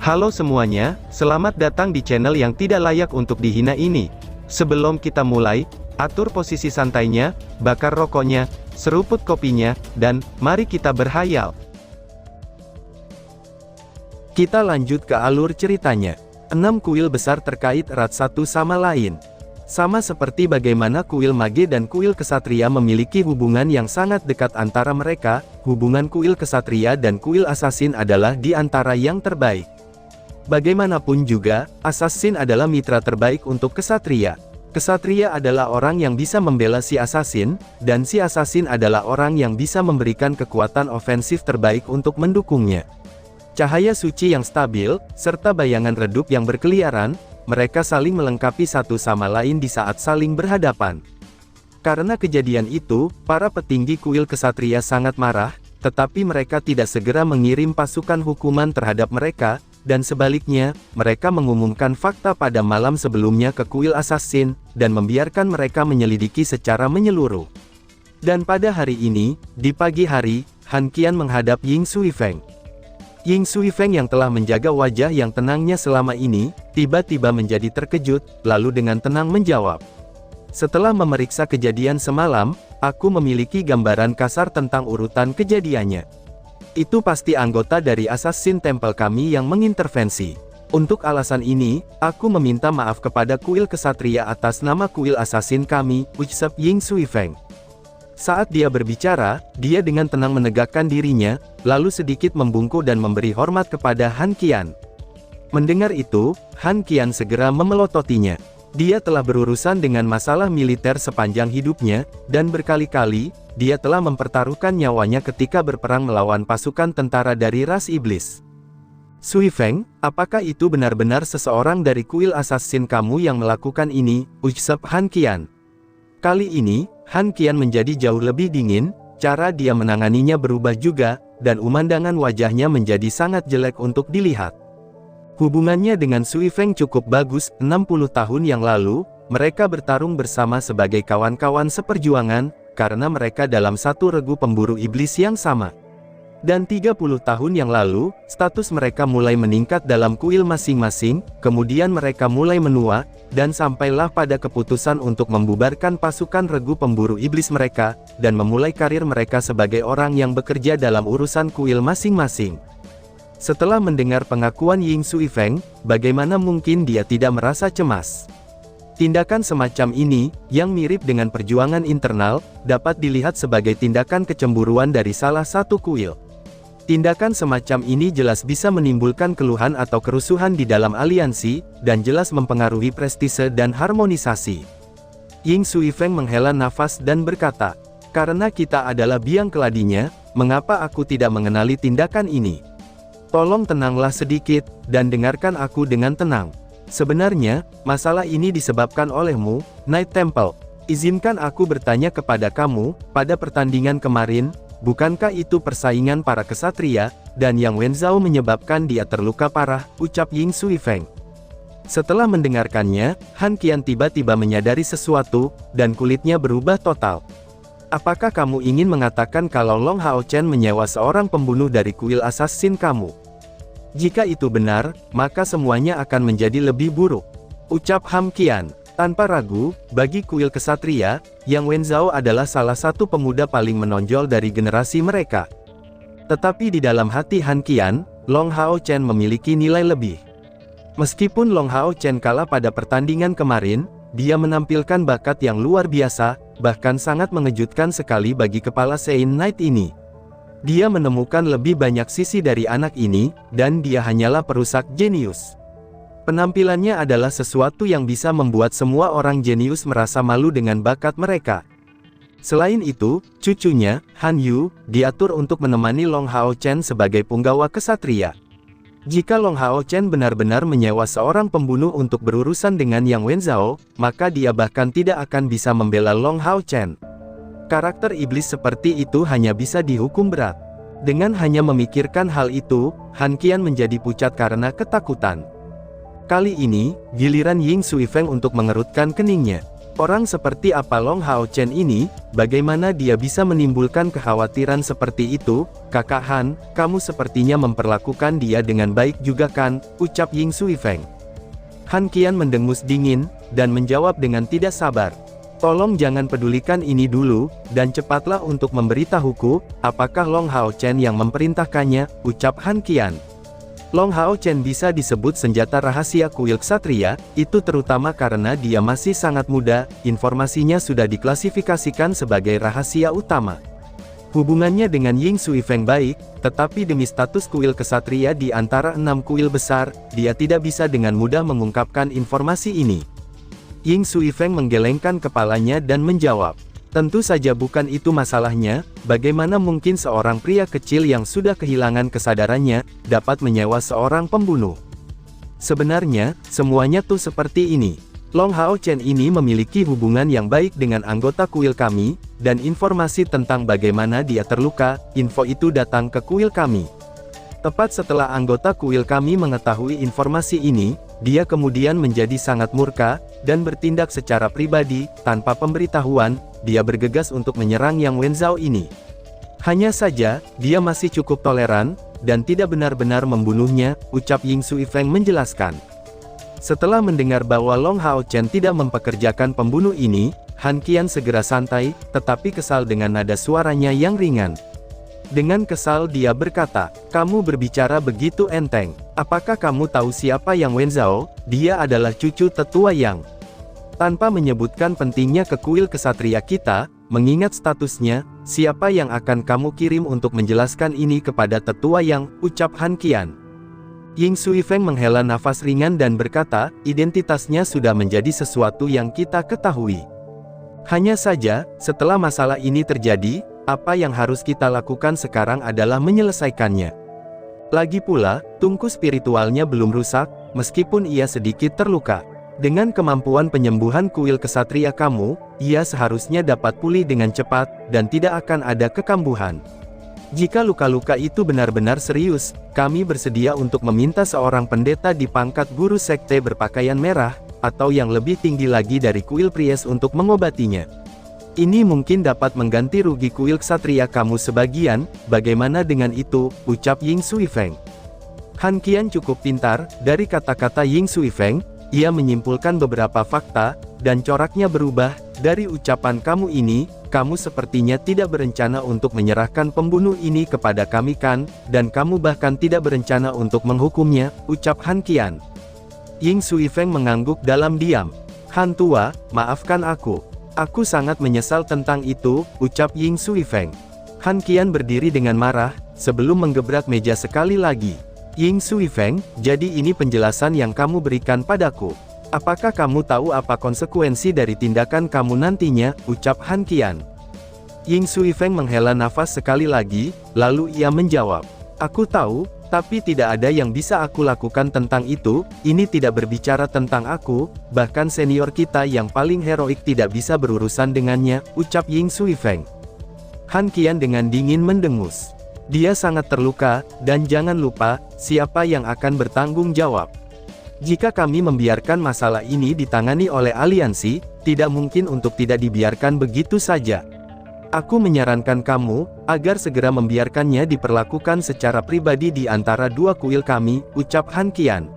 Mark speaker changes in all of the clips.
Speaker 1: Halo semuanya, selamat datang di channel yang tidak layak untuk dihina ini. Sebelum kita mulai, atur posisi santainya, bakar rokoknya, seruput kopinya, dan mari kita berhayal. Kita lanjut ke alur ceritanya. 6 kuil besar terkait erat satu sama lain. Sama seperti bagaimana kuil mage dan kuil kesatria memiliki hubungan yang sangat dekat antara mereka, hubungan kuil kesatria dan kuil assassin adalah di antara yang terbaik. Bagaimanapun juga, assassin adalah mitra terbaik untuk kesatria. Kesatria adalah orang yang bisa membela si assassin, dan si assassin adalah orang yang bisa memberikan kekuatan ofensif terbaik untuk mendukungnya. Cahaya suci yang stabil, serta bayangan redup yang berkeliaran, mereka saling melengkapi satu sama lain di saat saling berhadapan. Karena kejadian itu, para petinggi kuil kesatria sangat marah, tetapi mereka tidak segera mengirim pasukan hukuman terhadap mereka, dan sebaliknya, mereka mengumumkan fakta pada malam sebelumnya ke kuil assassin, dan membiarkan mereka menyelidiki secara menyeluruh. Dan pada hari ini, di pagi hari, Han Qian menghadap Ying Suifeng. Ying Suifeng yang telah menjaga wajah yang tenangnya selama ini, tiba-tiba menjadi terkejut, lalu dengan tenang menjawab. Setelah memeriksa kejadian semalam, aku memiliki gambaran kasar tentang urutan kejadiannya. Itu pasti anggota dari Assassin Temple kami yang mengintervensi. Untuk alasan ini, aku meminta maaf kepada kuil kesatria atas nama kuil assassin kami, ucap Ying Suifeng. Saat dia berbicara, dia dengan tenang menegakkan dirinya, lalu sedikit membungkuk dan memberi hormat kepada Han Qian. Mendengar itu, Han Qian segera memelototinya. Dia telah berurusan dengan masalah militer sepanjang hidupnya, dan berkali-kali, dia telah mempertaruhkan nyawanya ketika berperang melawan pasukan tentara dari ras iblis. Suifeng, apakah itu benar-benar seseorang dari kuil assassin kamu yang melakukan ini, ucap Han Qian. Kali ini, Han Qian menjadi jauh lebih dingin, cara dia menanganinya berubah juga, dan pemandangan wajahnya menjadi sangat jelek untuk dilihat. Hubungannya dengan Suifeng cukup bagus. 60 tahun yang lalu, mereka bertarung bersama sebagai kawan-kawan seperjuangan, karena mereka dalam satu regu pemburu iblis yang sama. Dan 30 tahun yang lalu, status mereka mulai meningkat dalam kuil masing-masing, kemudian mereka mulai menua, dan sampailah pada keputusan untuk membubarkan pasukan regu pemburu iblis mereka, dan memulai karir mereka sebagai orang yang bekerja dalam urusan kuil masing-masing. Setelah mendengar pengakuan Ying Suifeng, bagaimana mungkin dia tidak merasa cemas? Tindakan semacam ini, yang mirip dengan perjuangan internal, dapat dilihat sebagai tindakan kecemburuan dari salah satu kuil. Tindakan semacam ini jelas bisa menimbulkan keluhan atau kerusuhan di dalam aliansi, dan jelas mempengaruhi prestise dan harmonisasi. Ying Suifeng menghela nafas dan berkata, "Karena kita adalah biang keladinya, mengapa aku tidak mengenali tindakan ini? Tolong tenanglah sedikit, dan dengarkan aku dengan tenang. Sebenarnya, masalah ini disebabkan olehmu, Knight Temple. Izinkan aku bertanya kepada kamu, pada pertandingan kemarin, bukankah itu persaingan para kesatria, dan Yang Wenzhao menyebabkan dia terluka parah, ucap Ying Suifeng. Setelah mendengarkannya, Han Qian tiba-tiba menyadari sesuatu, dan kulitnya berubah total. Apakah kamu ingin mengatakan kalau Long Hao Chen menyewa seorang pembunuh dari kuil assassin kamu? Jika itu benar, maka semuanya akan menjadi lebih buruk, ucap Han Qian. Tanpa ragu, bagi kuil kesatria, Yang Wenzhao adalah salah satu pemuda paling menonjol dari generasi mereka. Tetapi di dalam hati Han Qian, Long Hao Chen memiliki nilai lebih. Meskipun Long Hao Chen kalah pada pertandingan kemarin, dia menampilkan bakat yang luar biasa, bahkan sangat mengejutkan sekali bagi kepala Sein Knight ini. Dia menemukan lebih banyak sisi dari anak ini, dan dia hanyalah perusak jenius. Penampilannya adalah sesuatu yang bisa membuat semua orang jenius merasa malu dengan bakat mereka. Selain itu, cucunya, Han Yu, diatur untuk menemani Long Hao Chen sebagai punggawa kesatria. Jika Long Hao Chen benar-benar menyewa seorang pembunuh untuk berurusan dengan Yang Wenzhao, maka dia bahkan tidak akan bisa membela Long Hao Chen. Karakter iblis seperti itu hanya bisa dihukum berat. Dengan hanya memikirkan hal itu, Han Qian menjadi pucat karena ketakutan. Kali ini, giliran Ying Suifeng untuk mengerutkan keningnya. Orang seperti apa Long Hao Chen ini, bagaimana dia bisa menimbulkan kekhawatiran seperti itu? Kakak Han, kamu sepertinya memperlakukan dia dengan baik juga kan, ucap Ying Sui Feng. Han Qian mendengus dingin, dan menjawab dengan tidak sabar. Tolong jangan pedulikan ini dulu, dan cepatlah untuk memberitahuku, apakah Long Hao Chen yang memerintahkannya, ucap Han Qian. Long Hao Chen bisa disebut senjata rahasia kuil ksatria, itu terutama karena dia masih sangat muda, informasinya sudah diklasifikasikan sebagai rahasia utama. Hubungannya dengan Ying Sui Feng baik, tetapi demi status kuil ksatria di antara 6 kuil besar, dia tidak bisa dengan mudah mengungkapkan informasi ini. Ying Sui Feng menggelengkan kepalanya dan menjawab, tentu saja bukan itu masalahnya, bagaimana mungkin seorang pria kecil yang sudah kehilangan kesadarannya, dapat menyewa seorang pembunuh. Sebenarnya, semuanya tuh seperti ini. Long Hao Chen ini memiliki hubungan yang baik dengan anggota kuil kami, dan informasi tentang bagaimana dia terluka, info itu datang ke kuil kami. Tepat setelah anggota kuil kami mengetahui informasi ini, dia kemudian menjadi sangat murka, dan bertindak secara pribadi, tanpa pemberitahuan, dia bergegas untuk menyerang Yang Wenzhao ini. Hanya saja, dia masih cukup toleran, dan tidak benar-benar membunuhnya, ucap Ying Sui Feng menjelaskan. Setelah mendengar bahwa Long Hao Chen tidak mempekerjakan pembunuh ini, Han Qian segera santai, tetapi kesal dengan nada suaranya yang ringan. Dengan kesal dia berkata, kamu berbicara begitu enteng. Apakah kamu tahu siapa Yang Wenzhao? Dia adalah cucu tetua Yang. Tanpa menyebutkan pentingnya ke kuil kesatria kita, mengingat statusnya, siapa yang akan kamu kirim untuk menjelaskan ini kepada tetua Yang, ucap Han Qian. Ying Sui Feng menghela nafas ringan dan berkata, identitasnya sudah menjadi sesuatu yang kita ketahui. Hanya saja, setelah masalah ini terjadi, apa yang harus kita lakukan sekarang adalah menyelesaikannya. Lagi pula, tungku spiritualnya belum rusak, meskipun ia sedikit terluka. Dengan kemampuan penyembuhan kuil kesatria kamu, ia seharusnya dapat pulih dengan cepat, dan tidak akan ada kekambuhan. Jika luka-luka itu benar-benar serius, kami bersedia untuk meminta seorang pendeta di pangkat guru sekte berpakaian merah, atau yang lebih tinggi lagi dari kuil Pries untuk mengobatinya. Ini mungkin dapat mengganti rugi kuil ksatria kamu sebagian, bagaimana dengan itu, ucap Ying Sui Feng. Han Qian cukup pintar, dari kata-kata Ying Sui Feng, ia menyimpulkan beberapa fakta, dan coraknya berubah, dari ucapan kamu ini, kamu sepertinya tidak berencana untuk menyerahkan pembunuh ini kepada kami kan, dan kamu bahkan tidak berencana untuk menghukumnya, ucap Han Qian. Ying Sui Feng mengangguk dalam diam. Han tua, maafkan aku. Aku sangat menyesal tentang itu, ucap Ying Sui Feng. Han Qian berdiri dengan marah, sebelum menggebrak meja sekali lagi. Ying Sui Feng, jadi ini penjelasan yang kamu berikan padaku. Apakah kamu tahu apa konsekuensi dari tindakan kamu nantinya, ucap Han Qian. Ying Sui Feng menghela nafas sekali lagi, lalu ia menjawab. Aku tahu, tapi tidak ada yang bisa aku lakukan tentang itu, ini tidak berbicara tentang aku, bahkan senior kita yang paling heroik tidak bisa berurusan dengannya, ucap Ying Sui Feng. Han Qian dengan dingin mendengus. Dia sangat terluka, dan jangan lupa, siapa yang akan bertanggung jawab. Jika kami membiarkan masalah ini ditangani oleh aliansi, tidak mungkin untuk tidak dibiarkan begitu saja. Aku menyarankan kamu, agar segera membiarkannya diperlakukan secara pribadi di antara dua kuil kami, ucap Han Qian.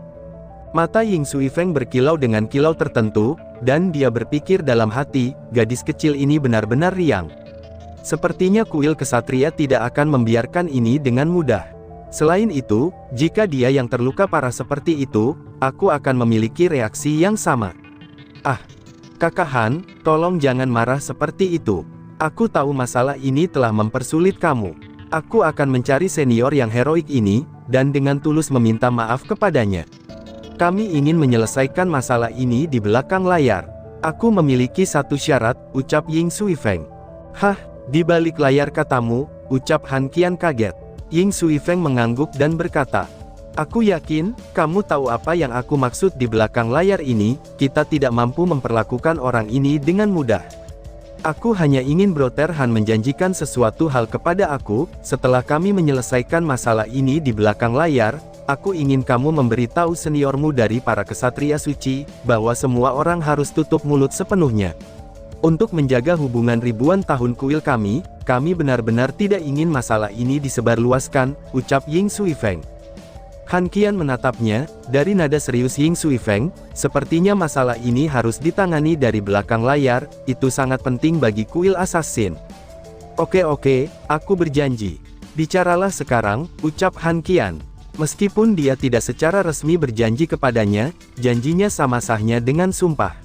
Speaker 1: Mata Ying Sui Feng berkilau dengan kilau tertentu, dan dia berpikir dalam hati, gadis kecil ini benar-benar riang. Sepertinya kuil kesatria tidak akan membiarkan ini dengan mudah. Selain itu, jika dia yang terluka parah seperti itu, aku akan memiliki reaksi yang sama. Ah, Kakak Han, tolong jangan marah seperti itu. Aku tahu masalah ini telah mempersulit kamu. Aku akan mencari senior yang heroik ini, dan dengan tulus meminta maaf kepadanya. Kami ingin menyelesaikan masalah ini di belakang layar. Aku memiliki satu syarat, ucap Ying Sui Feng. Hah, di balik layar katamu, ucap Han Qian kaget. Ying Sui Feng mengangguk dan berkata, aku yakin, kamu tahu apa yang aku maksud di belakang layar ini, kita tidak mampu memperlakukan orang ini dengan mudah. Aku hanya ingin Brother Han menjanjikan sesuatu hal kepada aku, setelah kami menyelesaikan masalah ini di belakang layar, aku ingin kamu memberitahu seniormu dari para kesatria suci, bahwa semua orang harus tutup mulut sepenuhnya. Untuk menjaga hubungan ribuan tahun kuil kami benar-benar tidak ingin masalah ini disebarluaskan, ucap Ying Suifeng. Han Qian menatapnya, dari nada serius Ying Suifeng, sepertinya masalah ini harus ditangani dari belakang layar, itu sangat penting bagi kuil assassin. Oke, aku berjanji. Bicaralah sekarang, ucap Han Qian. Meskipun dia tidak secara resmi berjanji kepadanya, janjinya sama sahnya dengan sumpah.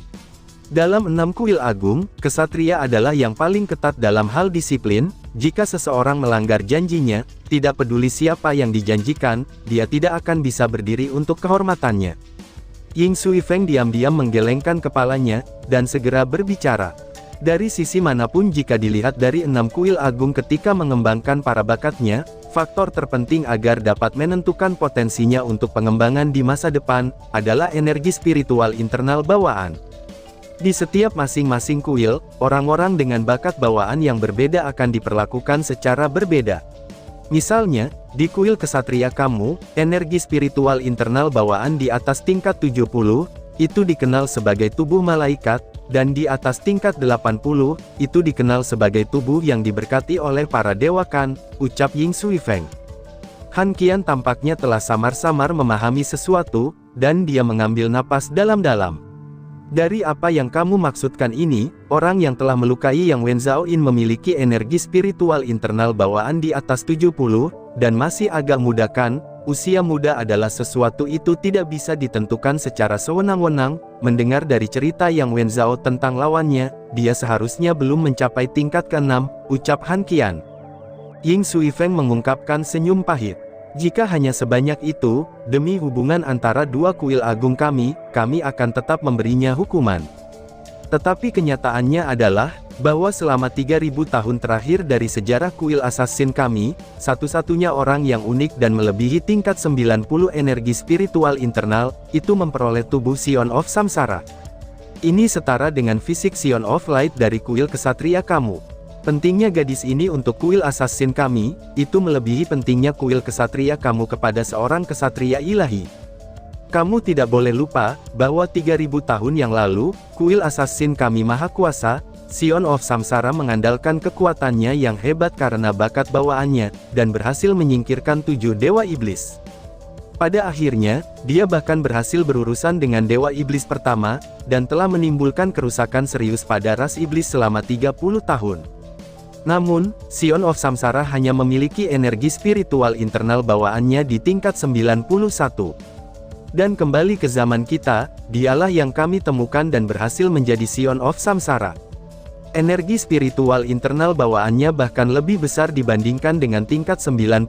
Speaker 1: Dalam 6 kuil agung, kesatria adalah yang paling ketat dalam hal disiplin. Jika seseorang melanggar janjinya, tidak peduli siapa yang dijanjikan, dia tidak akan bisa berdiri untuk kehormatannya. Ying Suifeng diam-diam menggelengkan kepalanya, dan segera berbicara. Dari sisi manapun jika dilihat dari 6 kuil agung ketika mengembangkan para bakatnya, faktor terpenting agar dapat menentukan potensinya untuk pengembangan di masa depan, adalah energi spiritual internal bawaan. Di setiap masing-masing kuil, orang-orang dengan bakat bawaan yang berbeda akan diperlakukan secara berbeda. Misalnya, di kuil kesatria kamu, energi spiritual internal bawaan di atas tingkat 70, itu dikenal sebagai tubuh malaikat, dan di atas tingkat 80, itu dikenal sebagai tubuh yang diberkati oleh para dewa Kan, ucap Ying Suifeng. Han Qian tampaknya telah samar-samar memahami sesuatu, dan dia mengambil napas dalam-dalam. Dari apa yang kamu maksudkan ini, orang yang telah melukai Yang Wenzhao-in memiliki energi spiritual internal bawaan di atas 70, dan masih agak muda kan? Usia muda adalah sesuatu itu tidak bisa ditentukan secara sewenang-wenang. Mendengar dari cerita Yang Wenzhao tentang lawannya, dia seharusnya belum mencapai tingkat ke-6, ucap Han Qian. Ying Suifeng mengungkapkan senyum pahit. Jika hanya sebanyak itu, demi hubungan antara dua kuil agung kami akan tetap memberinya hukuman. Tetapi kenyataannya adalah, bahwa selama 3000 tahun terakhir dari sejarah kuil assassin kami, satu-satunya orang yang unik dan melebihi tingkat 90 energi spiritual internal, itu memperoleh tubuh Sion of Samsara. Ini setara dengan fisik Sion of Light dari kuil kesatria kamu. Pentingnya gadis ini untuk kuil assassin kami, itu melebihi pentingnya kuil kesatria kamu kepada seorang kesatria ilahi. Kamu tidak boleh lupa, bahwa 3000 tahun yang lalu, kuil assassin kami maha kuasa, Sion of Samsara mengandalkan kekuatannya yang hebat karena bakat bawaannya, dan berhasil menyingkirkan 7 dewa iblis. Pada akhirnya, dia bahkan berhasil berurusan dengan dewa iblis pertama, dan telah menimbulkan kerusakan serius pada ras iblis selama 30 tahun. Namun, Sion of Samsara hanya memiliki energi spiritual internal bawaannya di tingkat 91. Dan kembali ke zaman kita, dialah yang kami temukan dan berhasil menjadi Sion of Samsara. Energi spiritual internal bawaannya bahkan lebih besar dibandingkan dengan tingkat 91.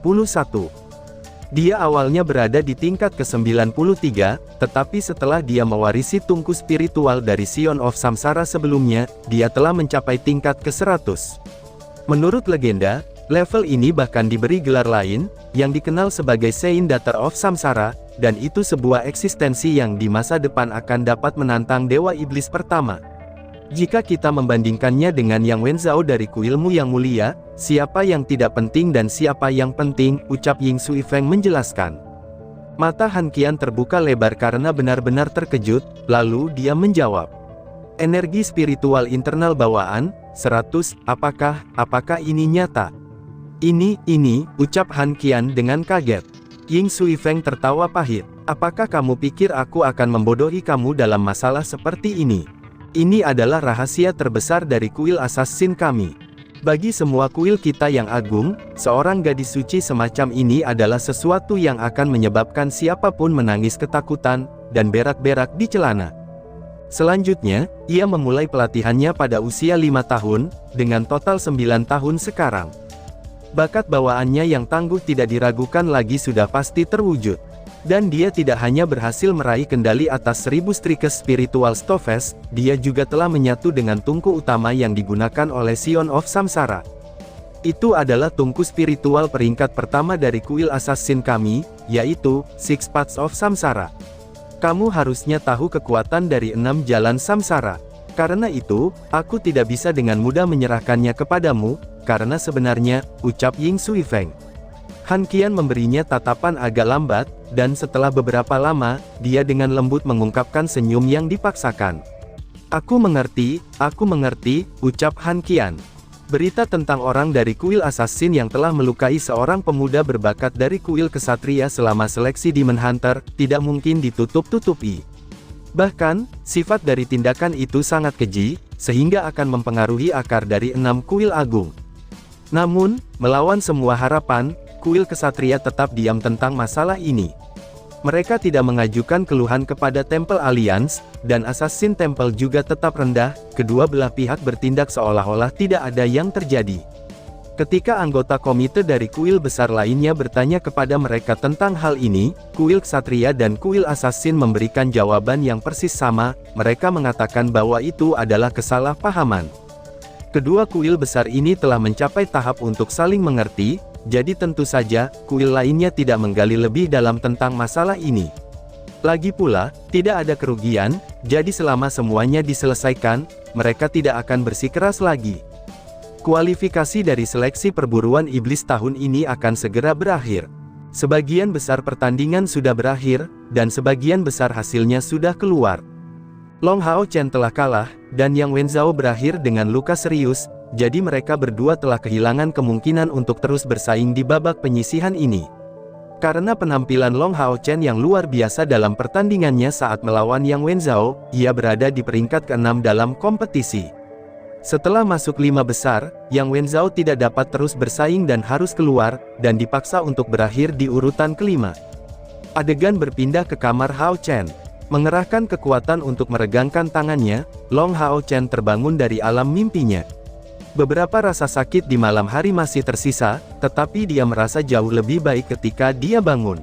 Speaker 1: Dia awalnya berada di tingkat ke-93, tetapi setelah dia mewarisi tungku spiritual dari Sion of Samsara sebelumnya, dia telah mencapai tingkat ke-100. Menurut legenda, level ini bahkan diberi gelar lain, yang dikenal sebagai Sein Datar of Samsara, dan itu sebuah eksistensi yang di masa depan akan dapat menantang Dewa Iblis pertama. Jika kita membandingkannya dengan Yang Wenzhao dari kuilmu yang mulia, siapa yang tidak penting dan siapa yang penting, ucap Ying Suifeng menjelaskan. Mata Han Qian terbuka lebar karena benar-benar terkejut, lalu dia menjawab. Energi spiritual internal bawaan, 100, apakah ini nyata? Ini, ucap Han Qian dengan kaget. Ying Suifeng tertawa pahit. Apakah kamu pikir aku akan membodohi kamu dalam masalah seperti ini? Ini adalah rahasia terbesar dari kuil assassin kami. Bagi semua kuil kita yang agung, seorang gadis suci semacam ini adalah sesuatu yang akan menyebabkan siapapun menangis ketakutan, dan berak-berak di celana. Selanjutnya, ia memulai pelatihannya pada usia 5 tahun, dengan total 9 tahun sekarang. Bakat bawaannya yang tangguh tidak diragukan lagi sudah pasti terwujud. Dan dia tidak hanya berhasil meraih kendali atas 1000 Strikes Spiritual Stofes, dia juga telah menyatu dengan tungku utama yang digunakan oleh Sion of Samsara. Itu adalah tungku spiritual peringkat pertama dari kuil assassin kami, yaitu Six Paths of Samsara. Kamu harusnya tahu kekuatan dari 6 jalan samsara. Karena itu, aku tidak bisa dengan mudah menyerahkannya kepadamu, karena sebenarnya, ucap Ying Sui Feng. Han Qian memberinya tatapan agak lambat, dan setelah beberapa lama, dia dengan lembut mengungkapkan senyum yang dipaksakan. Aku mengerti, ucap Han Qian. Berita tentang orang dari kuil assassin yang telah melukai seorang pemuda berbakat dari kuil kesatria selama seleksi Demon Hunter, tidak mungkin ditutup-tutupi. Bahkan, sifat dari tindakan itu sangat keji, sehingga akan mempengaruhi akar dari 6 kuil agung. Namun, melawan semua harapan, kuil kesatria tetap diam tentang masalah ini. Mereka tidak mengajukan keluhan kepada Temple Alliance, dan Assassin Temple juga tetap rendah, kedua belah pihak bertindak seolah-olah tidak ada yang terjadi. Ketika anggota komite dari kuil besar lainnya bertanya kepada mereka tentang hal ini, kuil Ksatria dan kuil Assassin memberikan jawaban yang persis sama, mereka mengatakan bahwa itu adalah kesalahpahaman. Kedua kuil besar ini telah mencapai tahap untuk saling mengerti, jadi tentu saja, kuil lainnya tidak menggali lebih dalam tentang masalah ini. Lagi pula, tidak ada kerugian, jadi selama semuanya diselesaikan, mereka tidak akan bersikeras lagi. Kualifikasi dari seleksi perburuan iblis tahun ini akan segera berakhir. Sebagian besar pertandingan sudah berakhir, dan sebagian besar hasilnya sudah keluar. Long Hao Chen telah kalah, dan Yang Wenzhao berakhir dengan luka serius, jadi mereka berdua telah kehilangan kemungkinan untuk terus bersaing di babak penyisihan ini. Karena penampilan Long Hao Chen yang luar biasa dalam pertandingannya saat melawan Yang Wenzhao, ia berada di peringkat ke-6 dalam kompetisi. Setelah masuk 5 besar, Yang Wenzhao tidak dapat terus bersaing dan harus keluar, dan dipaksa untuk berakhir di urutan ke-5. Adegan berpindah ke kamar Hao Chen. Mengerahkan kekuatan untuk meregangkan tangannya, Long Hao Chen terbangun dari alam mimpinya. Beberapa rasa sakit di malam hari masih tersisa, tetapi dia merasa jauh lebih baik ketika dia bangun.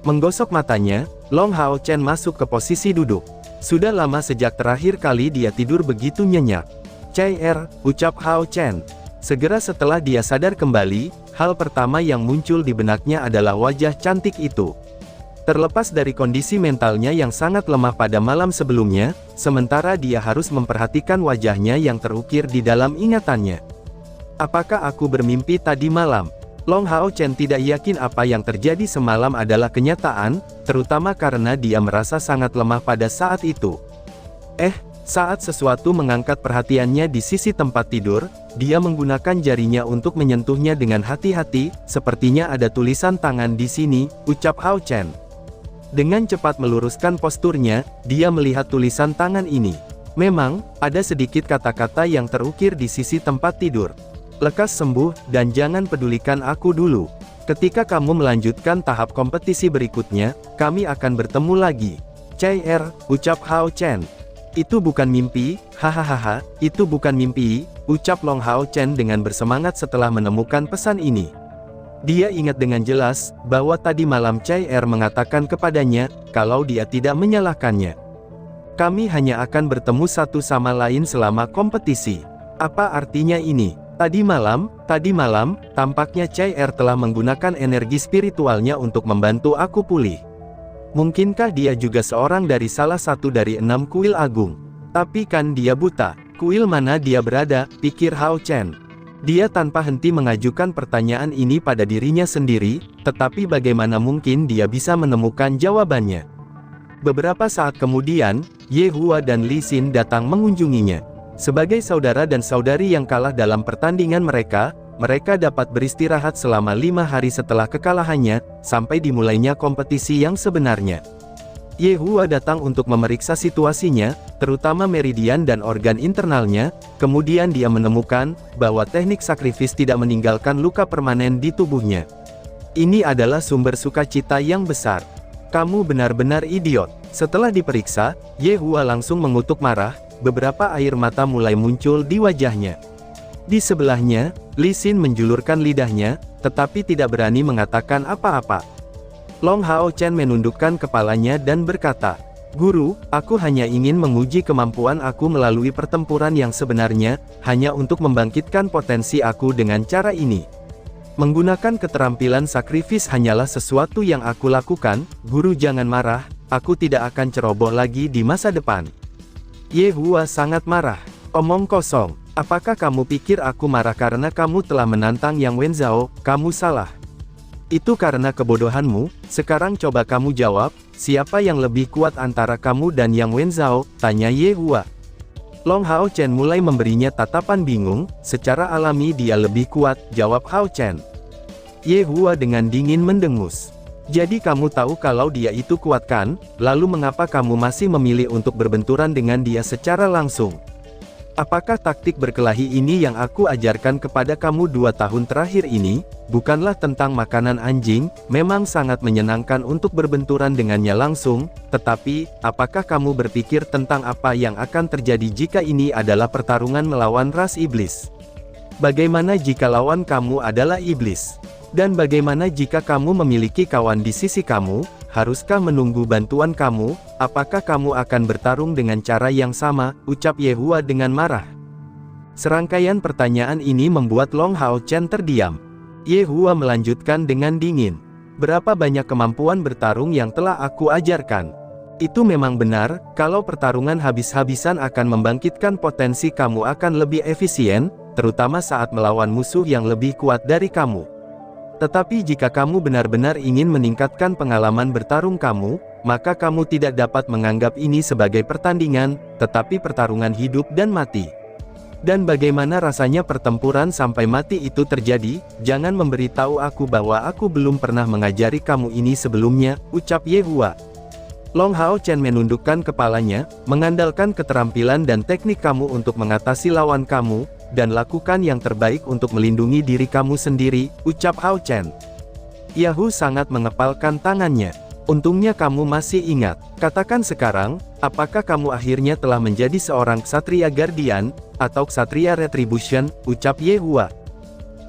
Speaker 1: Menggosok matanya, Long Hao Chen masuk ke posisi duduk. Sudah lama sejak terakhir kali dia tidur begitu nyenyak. "Cair," ucap Hao Chen. Segera setelah dia sadar kembali, hal pertama yang muncul di benaknya adalah wajah cantik itu. Terlepas dari kondisi mentalnya yang sangat lemah pada malam sebelumnya, sementara dia harus memperhatikan wajahnya yang terukir di dalam ingatannya. Apakah aku bermimpi tadi malam? Long Hao Chen tidak yakin apa yang terjadi semalam adalah kenyataan, terutama karena dia merasa sangat lemah pada saat itu. Saat sesuatu mengangkat perhatiannya di sisi tempat tidur, dia menggunakan jarinya untuk menyentuhnya dengan hati-hati, sepertinya ada tulisan tangan di sini, ucap Hao Chen. Dengan cepat meluruskan posturnya, dia melihat tulisan tangan ini. Memang, ada sedikit kata-kata yang terukir di sisi tempat tidur. "Lekas sembuh, dan jangan pedulikan aku dulu. Ketika kamu melanjutkan tahap kompetisi berikutnya, kami akan bertemu lagi." "Cair," ucap Hao Chen. "Itu bukan mimpi, hahaha, itu bukan mimpi," ucap Long Hao Chen dengan bersemangat setelah menemukan pesan ini. Dia ingat dengan jelas, bahwa tadi malam Cair mengatakan kepadanya, kalau dia tidak menyalahkannya. "Kami hanya akan bertemu satu sama lain selama kompetisi." Apa artinya ini? Tadi malam, tampaknya Cair telah menggunakan energi spiritualnya untuk membantu aku pulih. Mungkinkah dia juga seorang dari salah satu dari 6 kuil agung? Tapi kan dia buta. Kuil mana dia berada, pikir Hao Chen. Dia tanpa henti mengajukan pertanyaan ini pada dirinya sendiri, tetapi bagaimana mungkin dia bisa menemukan jawabannya. Beberapa saat kemudian, Ye Hua dan Li Xin datang mengunjunginya. Sebagai saudara dan saudari yang kalah dalam pertandingan mereka dapat beristirahat selama 5 hari setelah kekalahannya, sampai dimulainya kompetisi yang sebenarnya. Ye Hua datang untuk memeriksa situasinya, terutama meridian dan organ internalnya, kemudian dia menemukan, bahwa teknik sakrifis tidak meninggalkan luka permanen di tubuhnya. Ini adalah sumber sukacita yang besar. "Kamu benar-benar idiot." Setelah diperiksa, Ye Hua langsung mengutuk marah, beberapa air mata mulai muncul di wajahnya. Di sebelahnya, Li Xin menjulurkan lidahnya, tetapi tidak berani mengatakan apa-apa. Long Hao Chen menundukkan kepalanya dan berkata, "Guru, aku hanya ingin menguji kemampuan aku melalui pertempuran yang sebenarnya, hanya untuk membangkitkan potensi aku dengan cara ini. Menggunakan keterampilan sakrifis hanyalah sesuatu yang aku lakukan, guru jangan marah, aku tidak akan ceroboh lagi di masa depan." Ye Hua sangat marah. Omong kosong. Apakah kamu pikir aku marah karena kamu telah menantang Yang Wenzhao? Kamu salah. Itu karena kebodohanmu. Sekarang coba kamu jawab, siapa yang lebih kuat antara kamu dan Yang Wenzhao? Tanya Ye Hua. Long Hao Chen mulai memberinya tatapan bingung. Secara alami dia lebih kuat, jawab Hao Chen. Ye Hua dengan dingin mendengus. Jadi kamu tahu kalau dia itu kuat kan? Lalu mengapa kamu masih memilih untuk berbenturan dengan dia secara langsung? Apakah taktik berkelahi ini yang aku ajarkan kepada kamu 2 tahun terakhir ini, bukanlah tentang makanan anjing? Memang sangat menyenangkan untuk berbenturan dengannya langsung, tetapi, apakah kamu berpikir tentang apa yang akan terjadi jika ini adalah pertarungan melawan ras iblis? Bagaimana jika lawan kamu adalah iblis? Dan bagaimana jika kamu memiliki kawan di sisi kamu? Haruskah menunggu bantuan kamu? Apakah kamu akan bertarung dengan cara yang sama? Ucap Ye Hua dengan marah. Serangkaian pertanyaan ini membuat Long Hao Chen terdiam. Ye Hua melanjutkan dengan dingin. Berapa banyak kemampuan bertarung yang telah aku ajarkan? Itu memang benar, kalau pertarungan habis-habisan akan membangkitkan potensi kamu akan lebih efisien, terutama saat melawan musuh yang lebih kuat dari kamu. Tetapi jika kamu benar-benar ingin meningkatkan pengalaman bertarung kamu, maka kamu tidak dapat menganggap ini sebagai pertandingan, tetapi pertarungan hidup dan mati. Dan bagaimana rasanya pertempuran sampai mati itu terjadi? Jangan memberitahu aku bahwa aku belum pernah mengajari kamu ini sebelumnya, ucap Ye Hua. Long Hao Chen menundukkan kepalanya, mengandalkan keterampilan dan teknik kamu untuk mengatasi lawan kamu, dan lakukan yang terbaik untuk melindungi diri kamu sendiri, ucap Hao Chen. Yahu sangat mengepalkan tangannya. Untungnya kamu masih ingat. Katakan sekarang, apakah kamu akhirnya telah menjadi seorang ksatria guardian, atau ksatria retribution, ucap Ye Hua.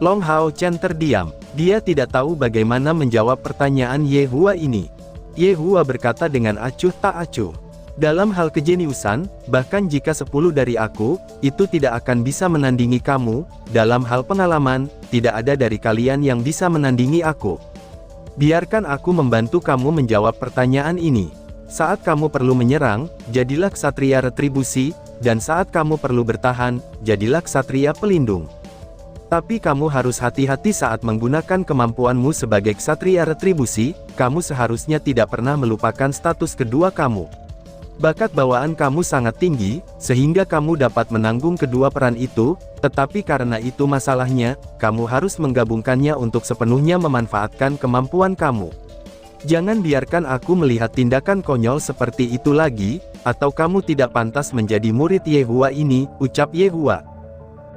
Speaker 1: Long Hao Chen terdiam. Dia tidak tahu bagaimana menjawab pertanyaan Ye Hua ini. Ye Hua berkata dengan acuh tak acuh. Dalam hal kejeniusan, bahkan jika 10 dari aku, itu tidak akan bisa menandingi kamu. Dalam hal pengalaman, tidak ada dari kalian yang bisa menandingi aku. Biarkan aku membantu kamu menjawab pertanyaan ini. Saat kamu perlu menyerang, jadilah ksatria retribusi, dan saat kamu perlu bertahan, jadilah ksatria pelindung. Tapi kamu harus hati-hati saat menggunakan kemampuanmu sebagai ksatria retribusi, kamu seharusnya tidak pernah melupakan status kedua kamu. Bakat bawaan kamu sangat tinggi, sehingga kamu dapat menanggung kedua peran itu, tetapi karena itu masalahnya, kamu harus menggabungkannya untuk sepenuhnya memanfaatkan kemampuan kamu. Jangan biarkan aku melihat tindakan konyol seperti itu lagi, atau kamu tidak pantas menjadi murid Ye Hua ini, ucap Ye Hua.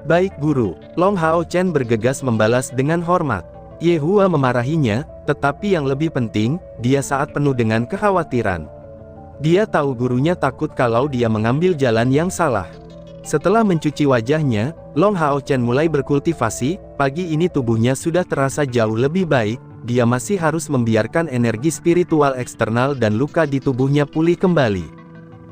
Speaker 1: Baik guru, Long Hao Chen bergegas membalas dengan hormat. Ye Hua memarahinya, tetapi yang lebih penting, dia saat penuh dengan kekhawatiran. Dia tahu gurunya takut kalau dia mengambil jalan yang salah. Setelah mencuci wajahnya, Long Hao Chen mulai berkultivasi. Pagi ini tubuhnya sudah terasa jauh lebih baik. Dia masih harus membiarkan energi spiritual eksternal dan luka di tubuhnya pulih kembali.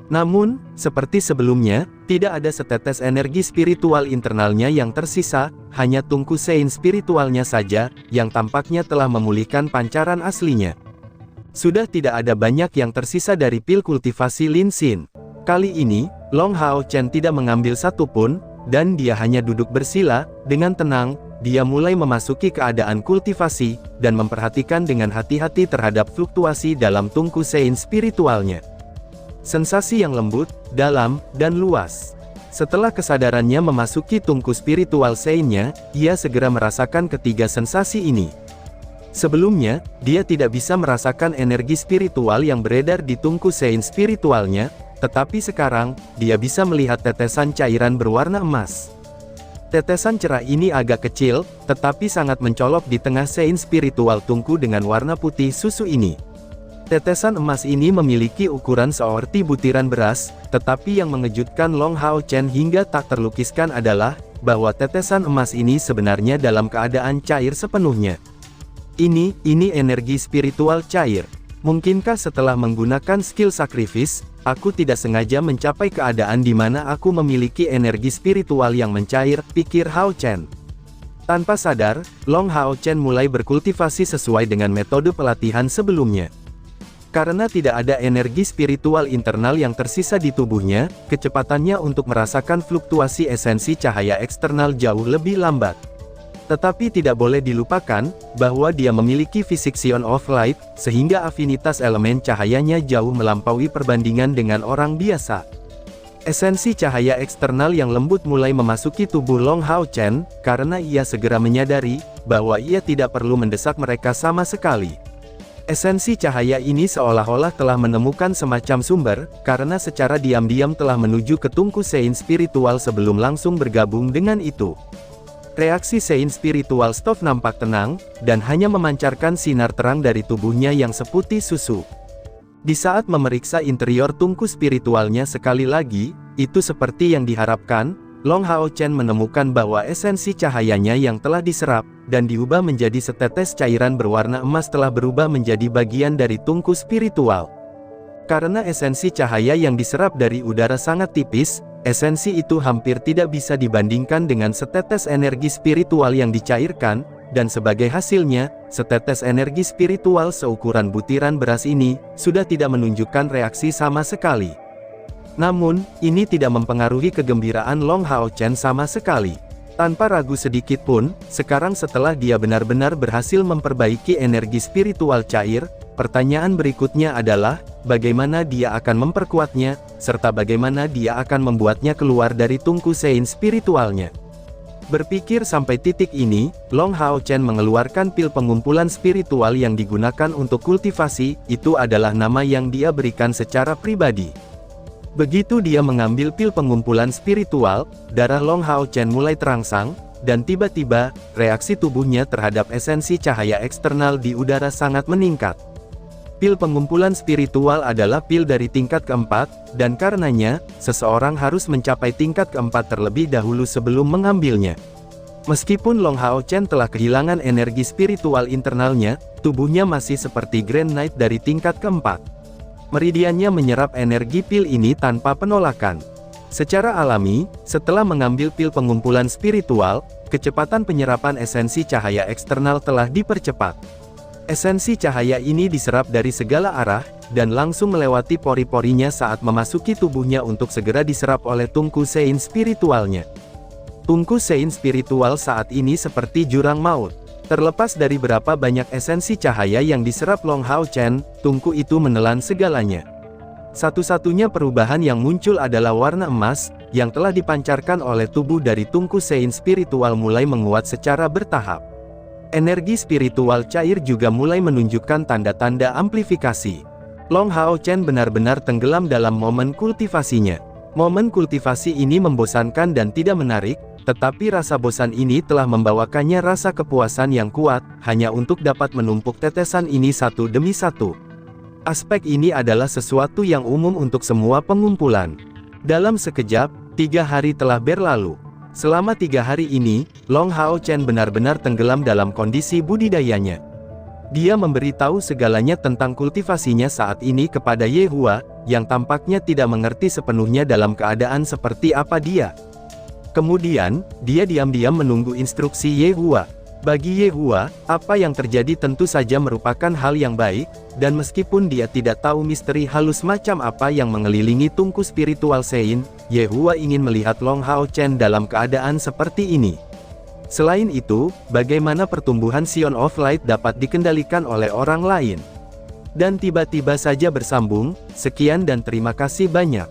Speaker 1: Namun, seperti sebelumnya, tidak ada setetes energi spiritual internalnya yang tersisa, hanya tungku sein spiritualnya saja, yang tampaknya telah memulihkan pancaran aslinya. Sudah tidak ada banyak yang tersisa dari pil kultivasi Lin Xin. Kali ini, Long Hao Chen tidak mengambil satu pun, dan dia hanya duduk bersila. Dengan tenang, dia mulai memasuki keadaan kultivasi, dan memperhatikan dengan hati-hati terhadap fluktuasi dalam tungku sein spiritualnya. Sensasi yang lembut, dalam, dan luas. Setelah kesadarannya memasuki tungku spiritual seinnya, ia segera merasakan ketiga sensasi ini. Sebelumnya, dia tidak bisa merasakan energi spiritual yang beredar di tungku sein spiritualnya, tetapi sekarang, dia bisa melihat tetesan cairan berwarna emas. Tetesan cerah ini agak kecil, tetapi sangat mencolok di tengah sein spiritual tungku dengan warna putih susu ini. Tetesan emas ini memiliki ukuran seperti butiran beras, tetapi yang mengejutkan Long Hao Chen hingga tak terlukiskan adalah, bahwa tetesan emas ini sebenarnya dalam keadaan cair sepenuhnya. Ini energi spiritual cair. Mungkinkah setelah menggunakan skill sacrifice, aku tidak sengaja mencapai keadaan di mana aku memiliki energi spiritual yang mencair, pikir Hao Chen. Tanpa sadar, Long Hao Chen mulai berkultivasi sesuai dengan metode pelatihan sebelumnya. Karena tidak ada energi spiritual internal yang tersisa di tubuhnya, kecepatannya untuk merasakan fluktuasi esensi cahaya eksternal jauh lebih lambat. Tetapi tidak boleh dilupakan, bahwa dia memiliki fisik Sion of Light, sehingga afinitas elemen cahayanya jauh melampaui perbandingan dengan orang biasa. Esensi cahaya eksternal yang lembut mulai memasuki tubuh Long Hao Chen, karena ia segera menyadari, bahwa ia tidak perlu mendesak mereka sama sekali. Esensi cahaya ini seolah-olah telah menemukan semacam sumber, karena secara diam-diam telah menuju ke tungku sein spiritual sebelum langsung bergabung dengan itu. Reaksi sein spiritual Stov nampak tenang, dan hanya memancarkan sinar terang dari tubuhnya yang seputih susu. Di saat memeriksa interior tungku spiritualnya sekali lagi, itu seperti yang diharapkan, Long Hao Chen menemukan bahwa esensi cahayanya yang telah diserap, dan diubah menjadi setetes cairan berwarna emas telah berubah menjadi bagian dari tungku spiritual. Karena esensi cahaya yang diserap dari udara sangat tipis, esensi itu hampir tidak bisa dibandingkan dengan setetes energi spiritual yang dicairkan, dan sebagai hasilnya, setetes energi spiritual seukuran butiran beras ini, sudah tidak menunjukkan reaksi sama sekali. Namun, ini tidak mempengaruhi kegembiraan Long Hao Chen sama sekali. Tanpa ragu sedikit pun, sekarang setelah dia benar-benar berhasil memperbaiki energi spiritual cair, pertanyaan berikutnya adalah, bagaimana dia akan memperkuatnya, serta bagaimana dia akan membuatnya keluar dari tungku sein spiritualnya. Berpikir sampai titik ini, Long Hao Chen mengeluarkan pil pengumpulan spiritual yang digunakan untuk kultivasi, itu adalah nama yang dia berikan secara pribadi. Begitu dia mengambil pil pengumpulan spiritual, darah Long Hao Chen mulai terangsang, dan tiba-tiba, reaksi tubuhnya terhadap esensi cahaya eksternal di udara sangat meningkat. Pil pengumpulan spiritual adalah pil dari tingkat keempat, dan karenanya, seseorang harus mencapai tingkat keempat terlebih dahulu sebelum mengambilnya. Meskipun Long Hao Chen telah kehilangan energi spiritual internalnya, tubuhnya masih seperti Grand Knight dari tingkat keempat. Meridiannya menyerap energi pil ini tanpa penolakan. Secara alami, setelah mengambil pil pengumpulan spiritual, kecepatan penyerapan esensi cahaya eksternal telah dipercepat. Esensi cahaya ini diserap dari segala arah, dan langsung melewati pori-porinya saat memasuki tubuhnya untuk segera diserap oleh tungku sein spiritualnya. Tungku sein spiritual saat ini seperti jurang maut. Terlepas dari berapa banyak esensi cahaya yang diserap Long Hao Chen, tungku itu menelan segalanya. Satu-satunya perubahan yang muncul adalah warna emas, yang telah dipancarkan oleh tubuh dari tungku sein spiritual mulai menguat secara bertahap. Energi spiritual cair juga mulai menunjukkan tanda-tanda amplifikasi. Long Hao Chen benar-benar tenggelam dalam momen kultivasinya. Momen kultivasi ini membosankan dan tidak menarik, tetapi rasa bosan ini telah membawakannya rasa kepuasan yang kuat, hanya untuk dapat menumpuk tetesan ini satu demi satu. Aspek ini adalah sesuatu yang umum untuk semua pengumpulan. Dalam sekejap, 3 hari telah berlalu. Selama 3 hari ini, Long Hao Chen benar-benar tenggelam dalam kondisi budidayanya. Dia memberitahu segalanya tentang kultivasinya saat ini kepada Ye Hua, yang tampaknya tidak mengerti sepenuhnya dalam keadaan seperti apa dia. Kemudian, dia diam-diam menunggu instruksi Ye Hua. Bagi Ye Hua, apa yang terjadi tentu saja merupakan hal yang baik, dan meskipun dia tidak tahu misteri halus macam apa yang mengelilingi tungku spiritual sein, Ye Hua ingin melihat Long Hao Chen dalam keadaan seperti ini. Selain itu, bagaimana pertumbuhan Sion of Light dapat dikendalikan oleh orang lain. Dan tiba-tiba saja bersambung, sekian dan terima kasih banyak.